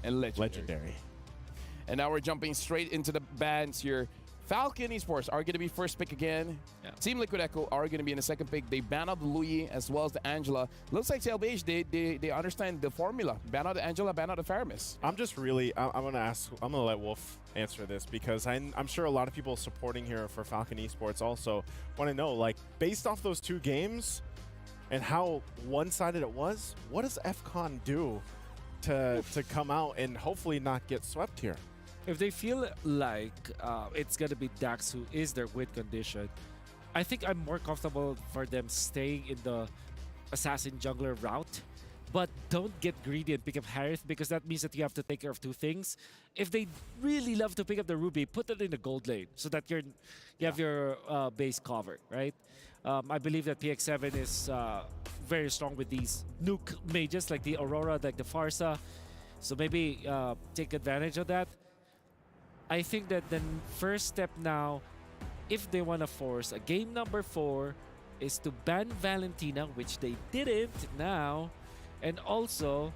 and Legendary. And now we're jumping straight into the bans here. FALCON Esports are going to be first pick again. Yeah. Team Liquid Echo are going to be in the second pick. They ban out the Louis as well as the Angela. Looks like TLBH, they understand the formula. Ban out the Angela, ban out the Faramis. I'm just really, I'm going to let Wolf answer this because I'm sure a lot of people supporting here for FALCON Esports also want to know, like, based off those 2 games and how one-sided it was, what does FCON do to come out and hopefully not get swept here? If they feel like it's going to be Dax who is their win condition, I think I'm more comfortable for them staying in the Assassin Jungler route. But don't get greedy and pick up Harith because that means that you have to take care of 2 things. If they really love to pick up the Ruby, put it in the gold lane so that you have your base covered, right? I believe that PX7 is very strong with these nuke mages like the Aurora, like the Farsa. So maybe take advantage of that. I think that the first step now, if they want to force a game number 4, is to ban Valentina, which they didn't now, and also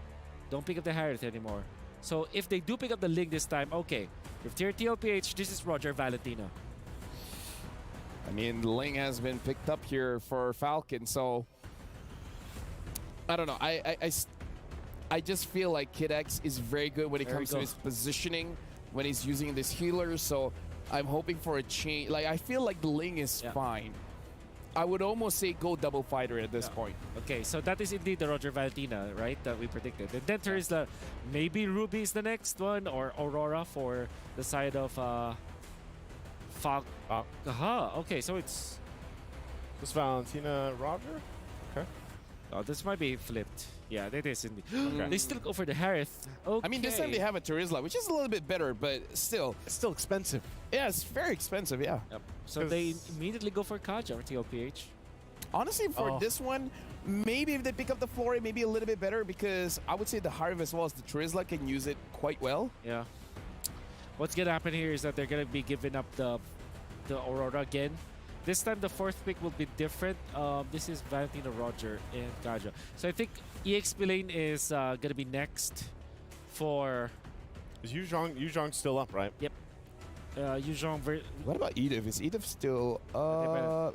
don't pick up the Harith anymore. So if they do pick up the Ling this time, okay, with tier TLPH, this is Roger Valentina. I mean, Ling has been picked up here for FALCON, so I don't know. I just feel like Kid X is very good when it comes to his positioning, when he's using this healer, so I'm hoping for a change. Like, I feel like the Ling is fine. I would almost say go double fighter at this point. Okay, so that is indeed the Roger Valentina, right, that we predicted. And then there is the, maybe Ruby is the next one, or Aurora for the side of Falcon. Aha, okay, so it's... This Valentina Roger? Okay. Oh, this might be flipped. Yeah, that is indeed. Okay. They still go for the Harith. Okay. I mean, this time they have a Terizla, which is a little bit better, but still. It's still expensive. Yeah, it's very expensive, yeah. Yep. So they immediately go for Kaja or TLPH. Honestly, for this one, maybe if they pick up the Flora, maybe a little bit better, because I would say the Harv as well as the Terizla can use it quite well. Yeah. What's going to happen here is that they're going to be giving up the Aurora again. This time, the 4th pick will be different. This is Valentina, Roger, and Kaja. So I think EXP lane is going to be next for... Is Yuzhong still up, right? Yep. Yuzhong... What about Edith? Is Edith still...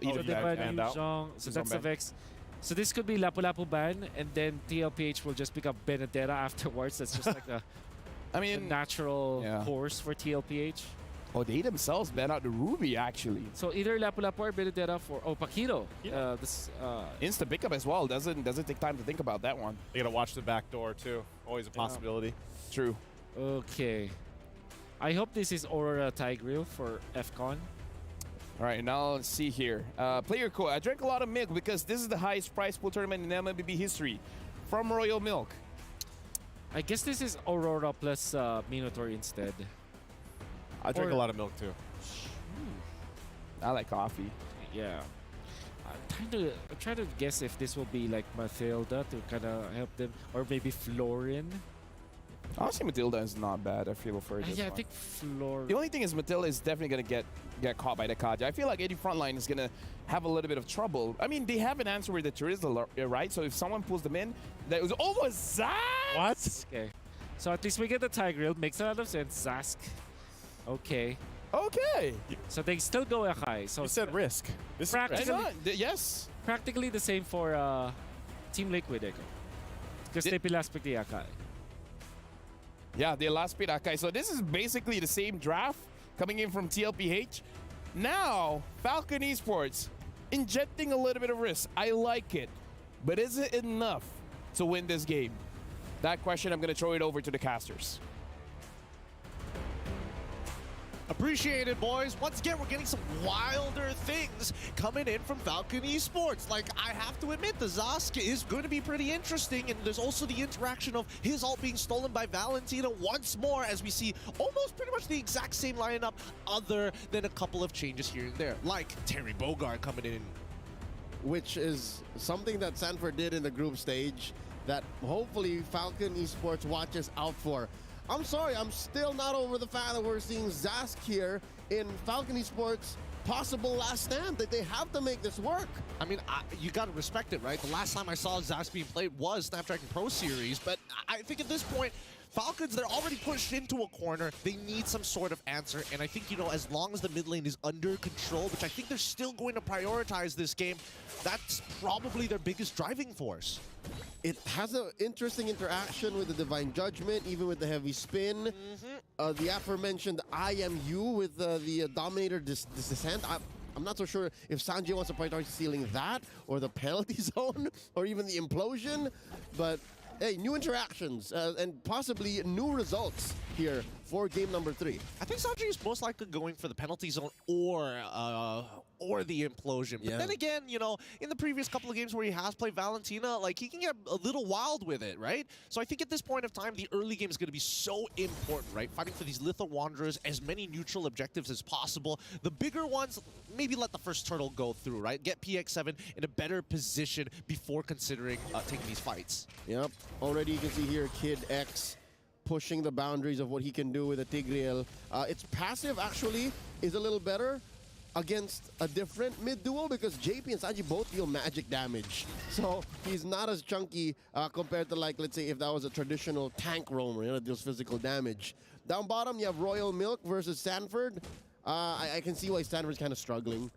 Edith Yuzhong. So that's the Vex. So this could be Lapu Lapu ban, and then TLPH will just pick up Benedetta afterwards. That's just like a, a natural course for TLPH. Oh, they themselves ban out the Ruby, actually. So either Lapu Lapu or Benedetta for... Oh, Paquito. Yeah. Instant pickup as well. Doesn't take time to think about that one. You gotta watch the back door, too. Always a possibility. True. Okay. I hope this is Aurora Tigreal for FCON. All right, now let's see here. Player code. I drank a lot of milk because this is the highest prize pool tournament in MLBB history. From Royal Milk. I guess this is Aurora plus Minotaur instead. I drink a lot of milk too. I like coffee. Yeah. I'm trying to guess if this will be like Mathilda to kind of help them, or maybe Florin. Honestly, Matilda is not bad. I feel for it. Yeah, I think Florin. The only thing is Matilda is definitely going to get caught by the Kaja. I feel like any frontline is going to have a little bit of trouble. I mean, they have an answer with the Terizla, right? So if someone pulls them in, that was almost Zask! What? Okay. So at least we get the Tigreal. Makes a lot of sense. Zask. Okay. Okay. So they still go Akai. So you said risk. This practically, yes. Practically the same for Team Liquid Echo. Because they last pick the Akai. Yeah, they last pick Akai. So this is basically the same draft coming in from TLPH. Now, FALCON Esports injecting a little bit of risk. I like it. But is it enough to win this game? That question, I'm going to throw it over to the casters. Appreciate it, boys. Once again, we're getting some wilder things coming in from FALCON Esports. Like, I have to admit, the Zask is going to be pretty interesting, and there's also the interaction of his ult being stolen by Valentina once more, as we see almost pretty much the exact same lineup, other than a couple of changes here and there, like Terry Bogard coming in. Which is something that Sanford did in the group stage that hopefully FALCON Esports watches out for. I'm sorry, I'm still not over the fact that we're seeing Zask here in FALCON Esports' possible last stand, that they have to make this work. I mean, you gotta respect it, right? The last time I saw Zask being played was Snapdragon Pro Series, but I think at this point, Falcons, they're already pushed into a corner. They need some sort of answer. And I think, you know, as long as the mid lane is under control, which I think they're still going to prioritize this game, that's probably their biggest driving force. It has an interesting interaction with the Divine Judgment, even with the heavy spin. The aforementioned IMU with the Dominator Descent. I'm not so sure if Sanjay wants to prioritize sealing that, or the penalty zone, or even the implosion. But hey, new interactions and possibly new results here for game number 3. I think Sanjay is most likely going for the penalty zone or the implosion. But then again, you know, in the previous couple of games where he has played Valentina, like, he can get a little wild with it, right? So I think at this point of time, the early game is going to be so important, right? Fighting for these Litho Wanderers, as many neutral objectives as possible. The bigger ones, maybe let the first turtle go through, right? Get PX7 in a better position before considering taking these fights. Yep. Already you can see here Kid X pushing the boundaries of what he can do with a Tigreal. Its passive actually is a little better against a different mid duo because JP and Sanji both deal magic damage. So he's not as chunky compared to, like, let's say if that was a traditional tank roamer, you know, that deals physical damage. Down bottom, you have Royal Milk versus Sanford. I can see why Sanford's kind of struggling.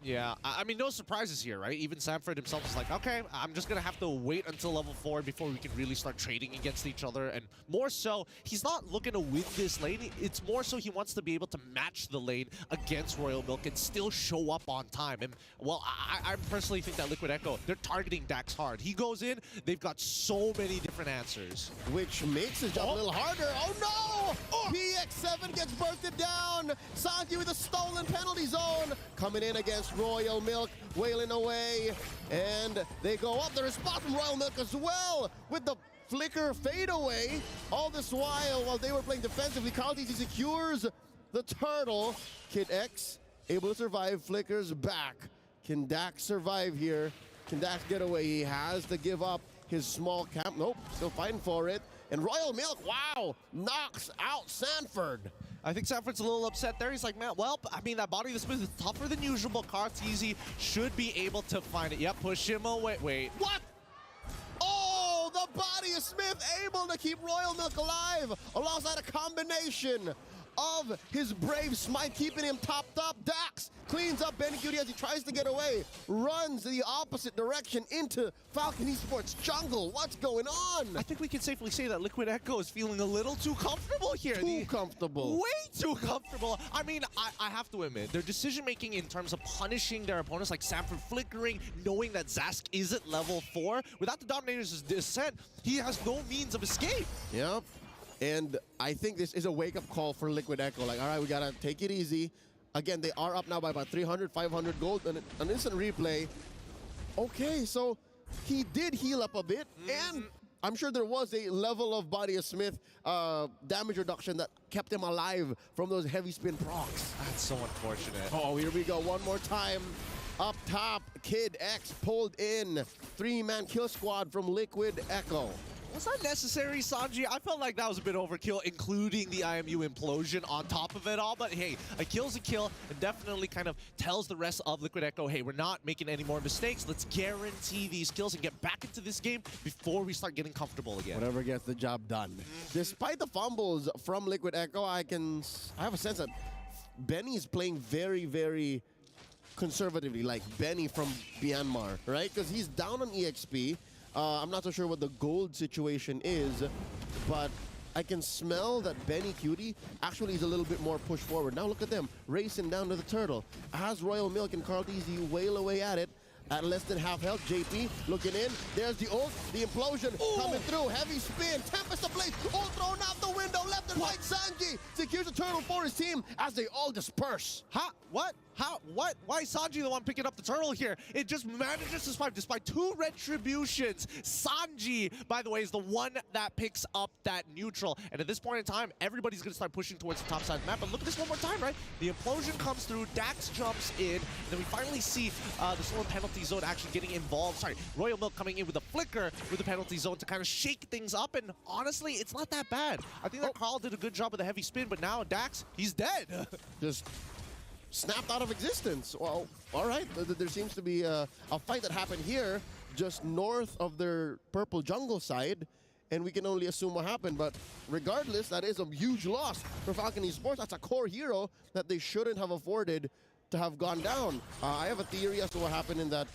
Yeah, I mean, no surprises here, right? Even Sanford himself is like, okay, I'm just going to have to wait until level 4 before we can really start trading against each other. And more so, he's not looking to win this lane. It's more so he wants to be able to match the lane against Royal Milk and still show up on time. And, well, I personally think that Liquid Echo, they're targeting Dax hard. He goes in, they've got so many different answers. Which makes his job a little harder. Oh, no! PX7 gets bursted down. Sanji with a stolen penalty zone. Coming in against Royal Milk, wailing away, and they go up. The response from Royal Milk as well with the flicker fade away. All this while they were playing defensively, Carl-TC secures the turtle. Kid X able to survive, flickers back. Can Dax survive here? Can Dax get away? He has to give up his small camp. Nope, still fighting for it. And Royal Milk, wow, knocks out Sanford. I think Sanford's a little upset there. He's like, man, well, I mean, that body of the Smith is tougher than usual, but Carl-TC should be able to find it. Yep, push him away. Wait. What? Oh, the body of Smith able to keep Royal Milk alive alongside a combination of his brave smite, keeping him topped up. Dax cleans up Benny Cutie as he tries to get away, runs the opposite direction into Falcon Esports jungle. What's going on? I think we can safely say that Liquid Echo is feeling a little too comfortable here. Too comfortable. Way too comfortable. I mean, I have to admit, their decision-making in terms of punishing their opponents, like Sanford flickering, knowing that Zask is at level 4, without the Dominator's Descent, he has no means of escape. Yep. And I think this is a wake-up call for Liquid Echo. Like, all right, we got to take it easy. Again, they are up now by about 300, 500 gold. And an instant replay. Okay, so he did heal up a bit. And I'm sure there was a level of Body of Smith damage reduction that kept him alive from those heavy spin procs. That's so unfortunate. Oh, here we go. One more time. Up top, Kid X pulled in. 3-man kill squad from Liquid Echo. Was that necessary, Sanji? I felt like that was a bit overkill, including the IMU implosion on top of it all. But hey, a kill's a kill, and definitely kind of tells the rest of Liquid Echo, hey, we're not making any more mistakes. Let's guarantee these kills and get back into this game before we start getting comfortable again. Whatever gets the job done. Despite the fumbles from Liquid Echo, I have a sense that Benny's playing very, very conservatively, like Benny from Myanmar, right? Because he's down on EXP. I'm not so sure what the gold situation is, but I can smell that Benny Cutie actually is a little bit more pushed forward. Now look at them, racing down to the turtle. As Royal Milk and Carl-TC wail away at it, at less than half health. JP looking in. There's the ult, the implosion coming through. Heavy spin, Tempest ablaze, ult thrown out the window, left and right. Sanji secures a turtle for his team as they all disperse. Huh? What? How? What? Why is Sanji the one picking up the turtle here? It just manages to survive despite 2 retributions. Sanji, by the way, is the one that picks up that neutral. And at this point in time, everybody's going to start pushing towards the top side of the map. But look at this one more time, right? The implosion comes through, Dax jumps in, and then we finally see the stolen penalty zone actually getting involved. Sorry, Royal Milk coming in with a flicker with the penalty zone to kind of shake things up. And honestly, it's not that bad. I think that Carl did a good job with the heavy spin, but now Dax, he's dead. Just snapped out of existence. Well, all right. There seems to be a fight that happened here just north of their purple jungle side. and we can only assume what happened. But regardless, that is a huge loss for Falcon Esports. That's a core hero that they shouldn't have afforded to have gone down. I have a theory as to what happened in that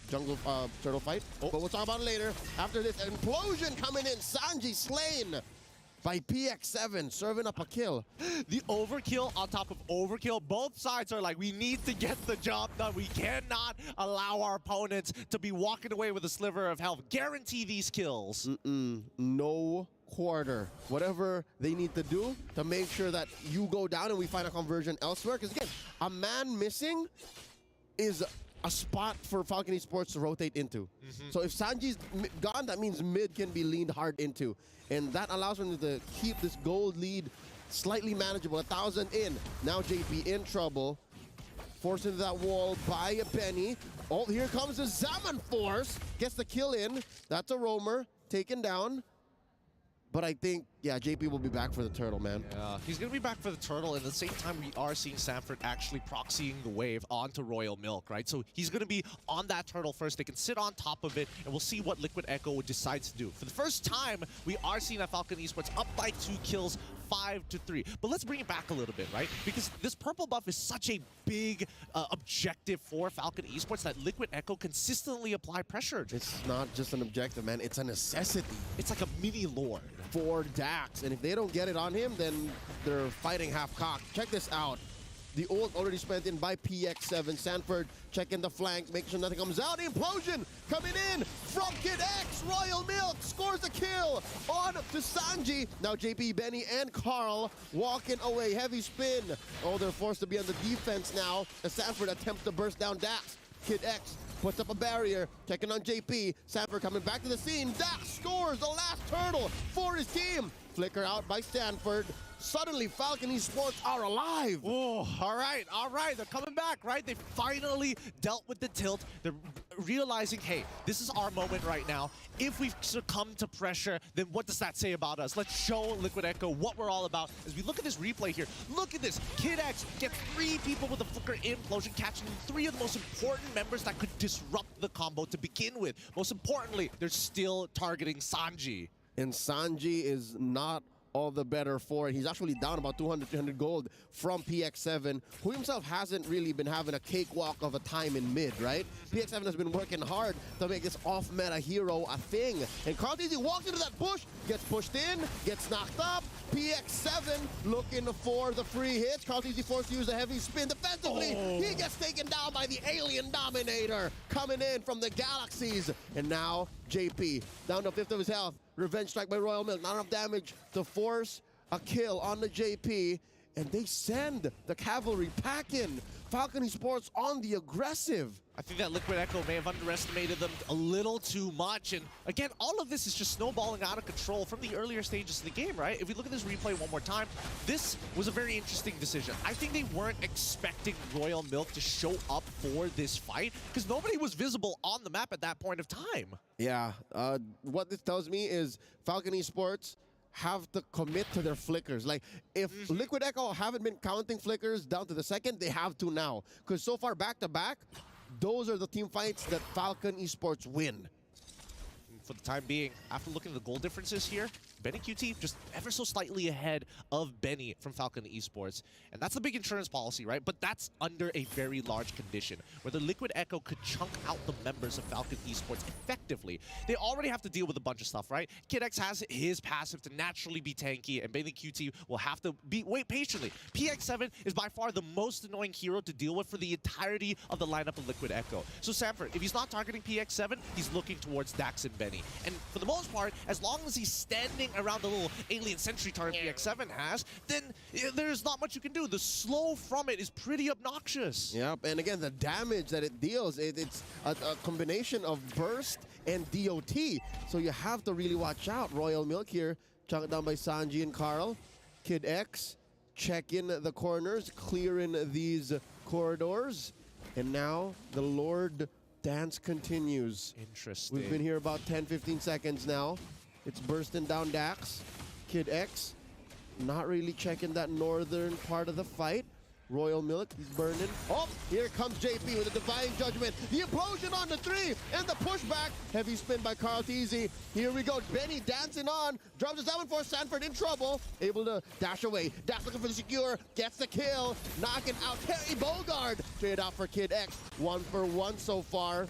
jungle turtle fight, but we'll talk about it later. After this implosion coming in, Sanji slain by PX7, serving up a kill. The overkill on top of overkill. Both sides are like, we need to get the job done. We cannot allow our opponents to be walking away with a sliver of health. Guarantee these kills. No quarter. Whatever they need to do to make sure that you go down and we find a conversion elsewhere. Because again, a man missing is a spot for Falcon Esports to rotate into. So if Sanji's gone, that means mid can be leaned hard into. And that allows them to keep this gold lead slightly manageable. 1,000 in. Now JP in trouble. Forced into that wall by Benny. Oh, here comes the Zaman Force. Gets the kill in. That's a roamer. Taken down. But I think, yeah, JP will be back for the turtle, man. Yeah, he's going to be back for the turtle, and at the same time, we are seeing Sanford actually proxying the wave onto Royal Milk, right? So he's going to be on that turtle first. They can sit on top of it, and we'll see what Liquid Echo decides to do. For the first time, we are seeing that Falcon Esports up by 2 kills, 5-3. But let's bring it back a little bit, right? Because this purple buff is such a big objective for Falcon Esports that Liquid Echo consistently apply pressure. It's not just an objective, man. It's a necessity. It's like a mini lord. For Dax, and if they don't get it on him, then they're fighting half-cocked. Check this out. The ult already spent in by PX7. Sanford checking the flank, making sure nothing comes out. The implosion coming in from Kid X. Royal Milk scores the kill on to Sanji. Now JP, Benny, and Carl walking away. Heavy spin. Oh, they're forced to be on the defense now as Sanford attempts to burst down Dax. Kid X puts up a barrier, checking on JP. Sanford coming back to the scene. Dax scores the last turtle for his team. Flicker out by Sanford. Suddenly, Falcon Esports are alive. Oh, all right. They're coming back, right? They finally dealt with the tilt. They're realizing, hey, this is our moment right now. If we succumb to pressure, then what does that say about us? Let's show Liquid Echo what we're all about. As we look at this replay here, look at this. Kid X gets 3 people with a flicker implosion, catching 3 of the most important members that could disrupt the combo to begin with. Most importantly, they're still targeting Sanji. And Sanji is not all the better for it. He's actually down about 200, 300 gold from PX7, who himself hasn't really been having a cakewalk of a time in mid, right? PX7 has been working hard to make this off-meta hero a thing. And Carl TZ walks into that bush, gets pushed in, gets knocked up. PX7 looking for the free hits. Carl TZ forced to use a heavy spin defensively. He gets taken down by the Alien Dominator coming in from the galaxies. And now JP down to 5th of his health. Revenge strike by Royal Milk. Not enough damage to force a kill on the JP. And they send the cavalry packing. Falcon Esports on the aggressive. I think that Liquid Echo may have underestimated them a little too much. And again, all of this is just snowballing out of control from the earlier stages of the game, right? If we look at this replay one more time, this was a very interesting decision. I think they weren't expecting Royal Milk to show up for this fight because nobody was visible on the map at that point of time. Yeah, what this tells me is Falcon Esports have to commit to their flickers. Like, if Liquid Echo haven't been counting flickers down to the second, they have to now. Because so far, back-to-back, those are the team fights that Falcon Esports win. For the time being, after looking at the goal differences here, Benny QT just ever so slightly ahead of Benny from Falcon Esports. And that's the big insurance policy, right? But that's under a very large condition, where the Liquid Echo could chunk out the members of Falcon Esports effectively. They already have to deal with a bunch of stuff, right? Kid X has his passive to naturally be tanky, and Benny QT will have to wait patiently. PX7 is by far the most annoying hero to deal with for the entirety of the lineup of Liquid Echo. So Sanford, if he's not targeting PX7, he's looking towards Dax and Benny. And for the most part, as long as he's standing around the little alien sentry turret PX7 has, then there's not much you can do. The slow from it is pretty obnoxious. Yep, and again, the damage that it deals, it's a combination of burst and DOT. So you have to really watch out. Royal Milk here, chunked down by Sanji and Carl. Kid X, checking the corners, clearing these corridors. And now the Lord dance continues. Interesting. We've been here about 10-15 seconds now. It's bursting down Dax. Kid X not really checking that northern part of the fight. Royal Milk, he's burning. Oh, here comes JP with a divine judgment. The implosion on the 3, and the pushback. Heavy spin by Carl Teasy. Here we go. Benny dancing on. Drops the 7-4. Sanford in trouble. Able to dash away. Dash looking for the secure. Gets the kill. Knocking out Terry Bogard. Trade out for Kid X. 1 for 1 so far.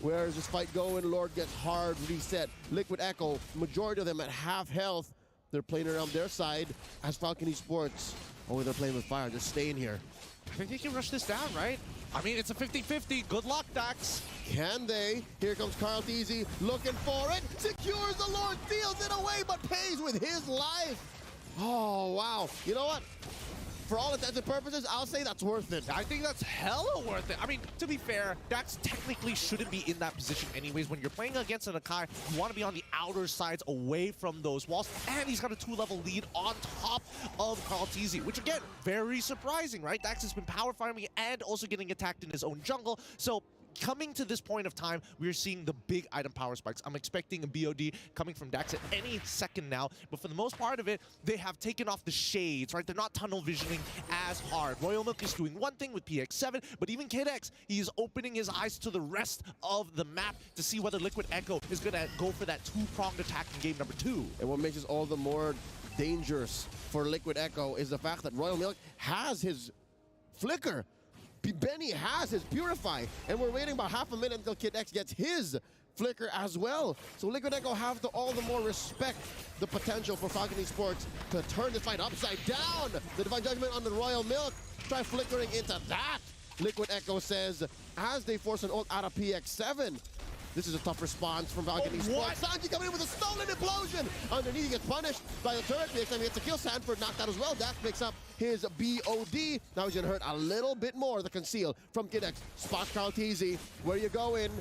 Where is this fight going? Lord gets hard reset. Liquid Echo, majority of them at half health. They're playing around their side as Falcon Esports. Oh, they're playing with fire. Just staying here. I think they can rush this down, right? I mean, it's a 50-50. Good luck, Dax. Can they? Here comes Carl Teasy looking for it. Secures the Lord, steals it away, but pays with his life. Oh, wow. You know what? For all intents and purposes, I'll say that's worth it. I think that's hella worth it. I mean, to be fair, Dax technically shouldn't be in that position anyways. When you're playing against an Akai, you want to be on the outer sides away from those walls. And he's got a 2-level lead on top of Carl Teasy, which again, very surprising, right? Dax has been power farming and also getting attacked in his own jungle. So coming to this point of time, we're seeing the big item power spikes. I'm expecting a BOD coming from Dax at any second now, but for the most part of it, they have taken off the shades, right? They're not tunnel visioning as hard. Royal Milk is doing one thing with PX7, but even Kid X, he is opening his eyes to the rest of the map to see whether Liquid Echo is going to go for that 2-pronged attack in game number 2. And what makes this all the more dangerous for Liquid Echo is the fact that Royal Milk has his flicker. Benny has his Purify, and we're waiting about half a minute until Kid X gets his flicker as well. So Liquid Echo have to all the more respect the potential for Falcon Esports to turn this fight upside down. The Divine Judgment on the Royal Milk. Try flickering into that, Liquid Echo says, as they force an ult out of PX7. This is a tough response from Falcon Esports. Sanji coming in with a stolen implosion. Underneath, he gets punished by the turret. Next time he gets a kill. Sanford knocked out as well. Dax picks up his BOD. Now he's going to hurt a little bit more. The conceal from Kid X. Spots Carl Teasy. Where you going?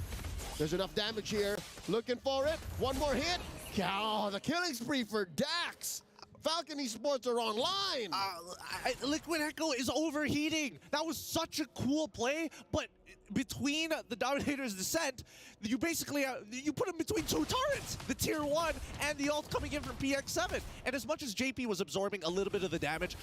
There's enough damage here. Looking for it. One more hit. Oh, the killing spree for Dax. Falcon Esports are online. Liquid Echo is overheating. That was such a cool play, but between the Dominator's Descent, you basically you put him between two turrets, the tier 1 and the ult coming in from PX7. And as much as JP was absorbing a little bit of the damage,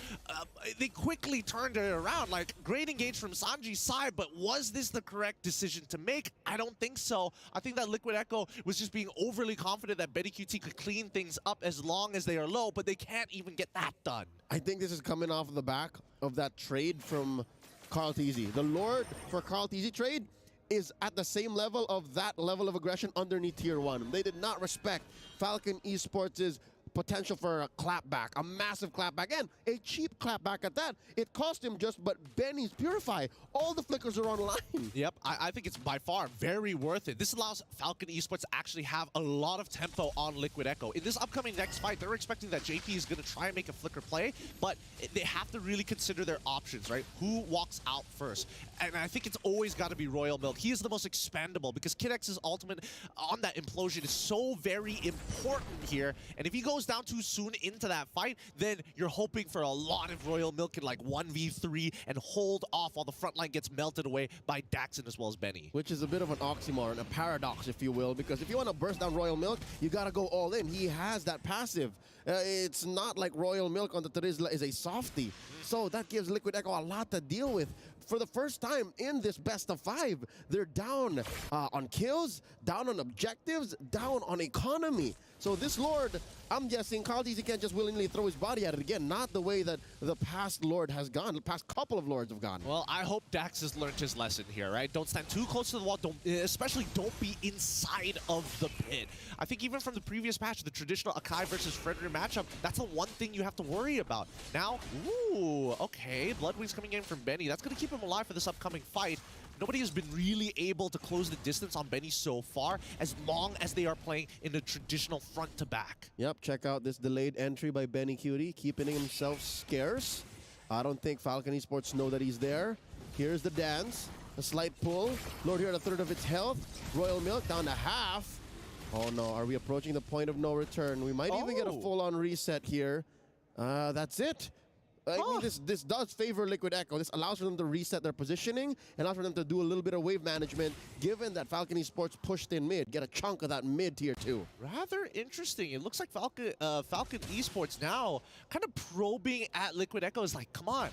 they quickly turned it around. Like, great engage from Sanji's side, but was this the correct decision to make? I don't think so. I think that Liquid Echo was just being overly confident that Betty QT could clean things up as long as they are low, but they can't even get that done. I think this is coming off the back of that trade from Carl Teasy. The Lord for Carl Teasy trade is at the same level of that level of aggression underneath tier 1. They did not respect Falcon Esports' potential for a clapback, a massive clapback, and a cheap clapback at that. It cost him just but Benny's Purify. All the flickers are online. Yep, I think it's by far very worth it. This allows Falcon Esports to actually have a lot of tempo on Liquid Echo. In this upcoming next fight, they're expecting that JP is going to try and make a flicker play, but they have to really consider their options, right? Who walks out first? And I think it's always got to be Royal Milk. He is the most expendable because Kid X's ultimate on that implosion is so very important here. And if he goes down too soon into that fight, then you're hoping for a lot of Royal Milk in like 1v3 and hold off while the front line gets melted away by Daxon as well as Benny. Which is a bit of an oxymoron, a paradox, if you will, because if you want to burst down Royal Milk, you got to go all in. He has that passive. It's not like Royal Milk on the Terizla is a softie. So that gives Liquid Echo a lot to deal with. For the first time in this best of 5, they're down on kills, down on objectives, down on economy. So this Lord, I'm guessing Carl Teasy can't just willingly throw his body at it again. Not the way that the past Lord has gone, the past couple of Lords have gone. Well, I hope Dax has learned his lesson here, right? Don't stand too close to the wall. Especially don't be inside of the pit. I think even from the previous patch, the traditional Akai versus Frederick matchup, that's the one thing you have to worry about. Now, ooh, okay, Bloodwings coming in from Benny. That's going to keep him alive for this upcoming fight. Nobody has been really able to close the distance on Benny so far, as long as they are playing in a traditional front to back. Yep, check out this delayed entry by Benny Cutie, keeping himself scarce. I don't think Falcon Esports know that he's there. Here's the dance, a slight pull. Lord here at a third of its health. Royal Milk down to half. Oh no, are we approaching the point of no return? We might even get a full-on reset here. That's it. I mean, this does favor Liquid Echo. This allows for them to reset their positioning, allows for them to do a little bit of wave management, given that Falcon Esports pushed in mid, get a chunk of that mid tier 2. Rather interesting. It looks like Falcon Esports now kind of probing at Liquid Echo is like, come on.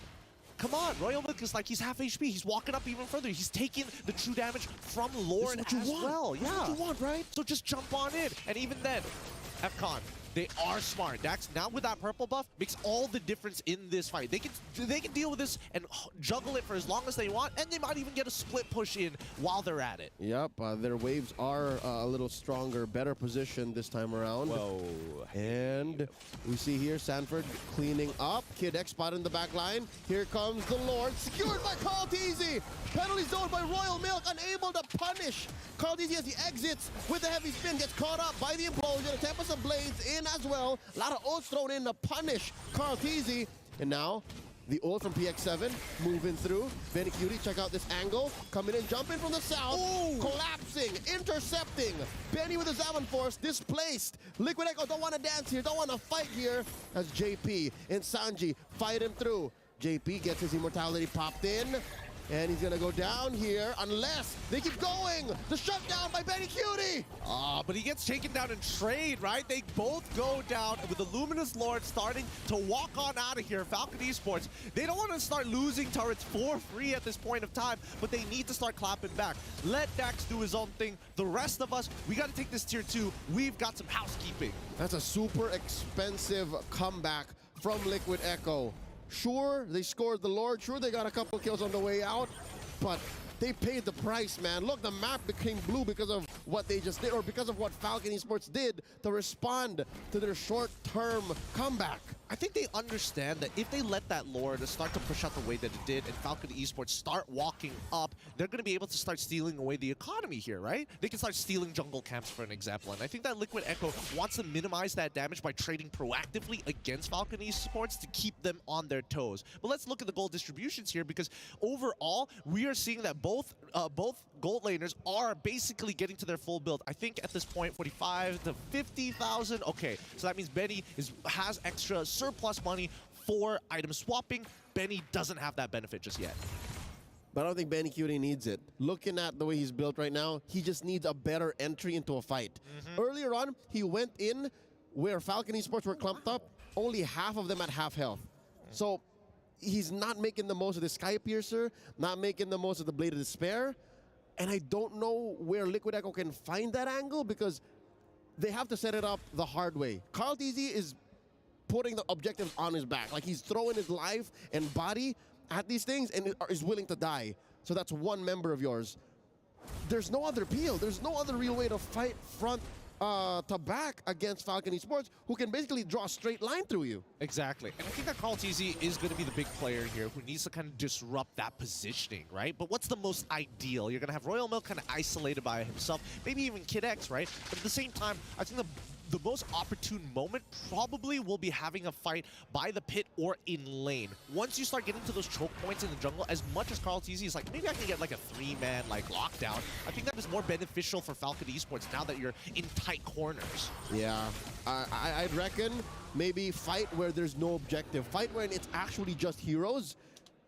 come on, Royal Milk is like he's half HP. He's walking up even further. He's taking the true damage from Lord as well. This is what you want, right? So just jump on in. And even then, FCON, they are smart. Dax, now with that purple buff, makes all the difference in this fight. They can deal with this and juggle it for as long as they want, and they might even get a split push in while they're at it. Yep, their waves are a little stronger, better positioned this time around. Whoa. And we see here Sanford cleaning up. Kid X spot in the back line. Here comes the Lord, secured by Kaltizi. Penalty zone by Royal Milk, unable to punish. Kaltizi as he exits with the heavy spin, gets caught up by the implosion. A Tempest of Blades in as well. A lot of ults thrown in to punish Kaltizi. And now the ult from PX7 moving through. Benny Cutie, check out this angle. Coming in, jumping from the south. Ooh. Collapsing, intercepting. Benny with his Zaman Force, displaced. Liquid Echo don't want to dance here, don't want to fight here. As JP and Sanji fight him through. JP gets his immortality popped in. And he's gonna go down here unless they keep going. The shutdown by Benny Cutie. But he gets taken down in trade, right? They both go down with the Luminous Lord starting to walk on out of here. Falcon Esports, they don't want to start losing turrets for free at this point of time, but they need to start clapping back. Let Dax do his own thing. The rest of us, we got to take this tier 2. We've got some housekeeping. That's a super expensive comeback from Liquid Echo. Sure, they scored the Lord. Sure, they got a couple kills on the way out, but they paid the price, man. Look, the map became blue because of what they just did, or because of what Falcon Esports did to respond to their short-term comeback. I think they understand that if they let that Lord start to push out the way that it did and Falcon Esports start walking up, they're going to be able to start stealing away the economy here, right? They can start stealing jungle camps, for an example. And I think that Liquid Echo wants to minimize that damage by trading proactively against Falcon Esports to keep them on their toes. But let's look at the gold distributions here, because overall, we are seeing that both gold laners are basically getting to their full build. I think at this point, 45 to 50,000. Okay, so that means Benny has extra surplus money for item swapping. Benny doesn't have that benefit just yet. But I don't think Benny Cutie needs it. Looking at the way he's built right now, he just needs a better entry into a fight. Earlier on, he went in where Falcon Esports were clumped up, only half of them at half health. So he's not making the most of the Sky Piercer, not making the most of the Blade of Despair. And I don't know where Liquid Echo can find that angle, because they have to set it up the hard way. Kaltizi is putting the objectives on his back. Like, he's throwing his life and body at these things and is willing to die. So that's one member of yours. There's no other peel. There's no other real way to fight front to back against Falcon Esports, who can basically draw a straight line through you. Exactly. And I think that Kaltizi is going to be the big player here who needs to kind of disrupt that positioning, right? But what's the most ideal? You're going to have Royal Milk kind of isolated by himself, maybe even Kid X, right? But at the same time, I think the most opportune moment probably will be having a fight by the pit or in lane. Once you start getting to those choke points in the jungle, as much as Kaltizi is like, maybe I can get like a 3-man like lockdown, I think that is more beneficial for Falcon Esports now that you're in tight corners. Yeah, I'd reckon maybe fight where there's no objective. Fight when it's actually just heroes.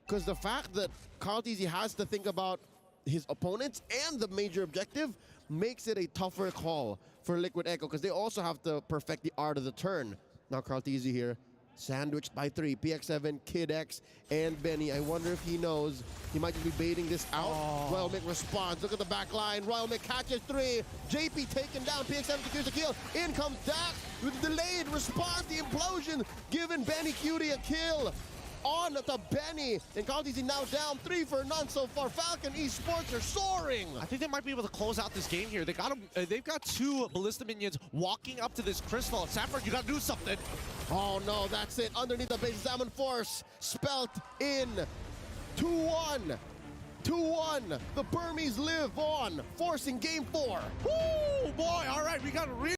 Because the fact that Kaltizi has to think about his opponents and the major objective makes it a tougher call for Liquid Echo, because they also have to perfect the art of the turn. Now Kaltizi here, sandwiched by 3. PX7, Kid X, and Benny. I wonder if he knows. He might just be baiting this out. Royal Mick responds. Look at the back line. Royal Mick catches 3. JP taken down. PX7 secures the kill. In comes Dax with the delayed response. The implosion giving Benny Cutie a kill. On to Benny, and Kaltizi now down 3 for none so far. Falcon Esports are soaring. I think they might be able to close out this game here. They got they've got 2 Ballista minions walking up to this crystal. Sanford, you got to do something. Oh no, that's it. Underneath the base, Zaman Force spelt in. 2-1. 2-1. The Burmese live on, forcing game 4. Woo, boy! All right, we got a real